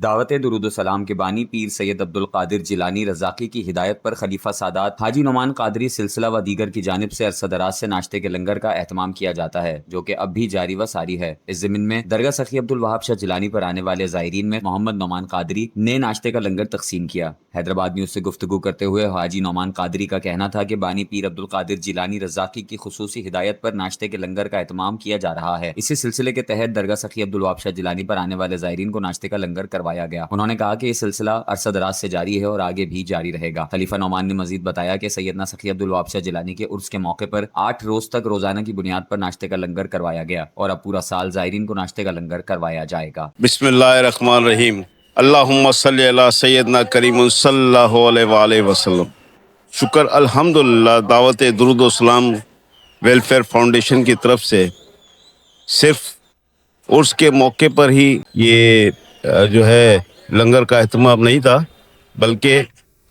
دعوت درود و سلام کے بانی پیر سید عبد القادر جیلانی رزاقی کی ہدایت پر خلیفہ سادات حاجی نعمان قادری سلسلہ و دیگر کی جانب سے عرصہ دراز سے ناشتے کے لنگر کا اہتمام کیا جاتا ہے، جو کہ اب بھی جاری و ساری ہے۔ اس ضمن میں درگاہ سخی عبد الوہاب شاہ جیلانی پر آنے والے زائرین میں محمد نعمان قادری نے ناشتے کا لنگر تقسیم کیا۔ حیدرآباد نیوز سے گفتگو کرتے ہوئے حاجی نعمان قادری کا کہنا تھا کہ بانی پیر عبد القادر جیلانی رزاقی کی خصوصی ہدایت پر ناشتے کے لنگر کا اہتمام کیا جا رہا ہے۔ اسی سلسلے کے تحت درگاہ سخی عبد الوہاب شاہ جیلانی پر آنے والے زائرین کو ناشتے کا لنگر کروایا گیا۔ انہوں نے کہا کہ یہ سلسلہ عرصہ دراز سے جاری ہے اور آگے بھی جاری رہے گا۔ خلیفہ نعمان نے مزید بتایا کہ سیدنا سخی عبد الوہاب شاہ جیلانی کے عرس کے موقع پر 8 روز تک روزانہ کی بنیاد پر ناشتے کا لنگر کروایا گیا اور اب پورا سال زائرین کو ناشتے کا لنگر کروایا جائے گا۔ بسم اللہ الرحمن الرحیم۔ اللہم صلی علی سیدنا کریم صلی اللہ علیہ وآلہ وسلم۔ شکر الحمدللہ دعوت درود و سلام ویلفیئر فاؤنڈیشن کی طرف سے صرف عرس کے موقع پر ہی یہ جو ہے لنگر کا اہتمام نہیں تھا، بلکہ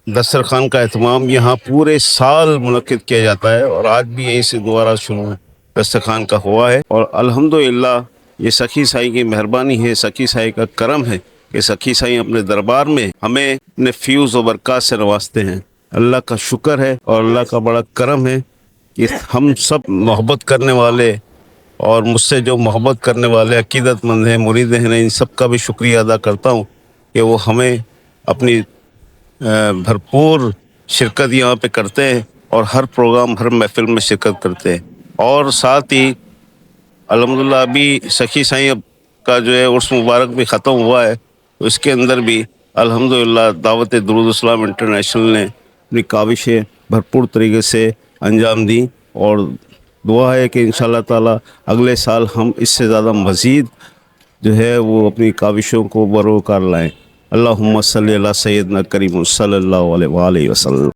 دسترخوان کا اہتمام یہاں پورے سال منعقد کیا جاتا ہے اور آج بھی یہیں سے دوبارہ شروع دسترخوان کا ہوا ہے۔ اور الحمدللہ یہ سخی سائی کی مہربانی ہے، سخی سائی کا کرم ہے کہ سخی سائی اپنے دربار میں ہمیں اپنے فیوز و برکات سے نوازتے ہیں۔ اللہ کا شکر ہے اور اللہ کا بڑا کرم ہے کہ ہم سب محبت کرنے والے اور مجھ سے جو محبت کرنے والے عقیدت مند ہیں، مرید ہیں، ان سب کا بھی شکریہ ادا کرتا ہوں کہ وہ ہمیں اپنی بھرپور شرکت یہاں پہ کرتے ہیں اور ہر پروگرام ہر محفل میں شرکت کرتے ہیں۔ اور ساتھ ہی الحمدللہ ابھی سخی سائی کا جو ہے عرس مبارک بھی ختم ہوا ہے، تو اس کے اندر بھی الحمدللہ دعوت درود السلام انٹرنیشنل نے اپنی کاوشیں بھرپور طریقے سے انجام دیں اور دعا ہے کہ انشاءاللہ تعالی اگلے سال ہم اس سے زیادہ مزید جو ہے وہ اپنی کاوشوں کو بروکار لائیں۔ اللہم صلی علی سیدنا کریم صلی اللہ علیہ وآلہ وسلم۔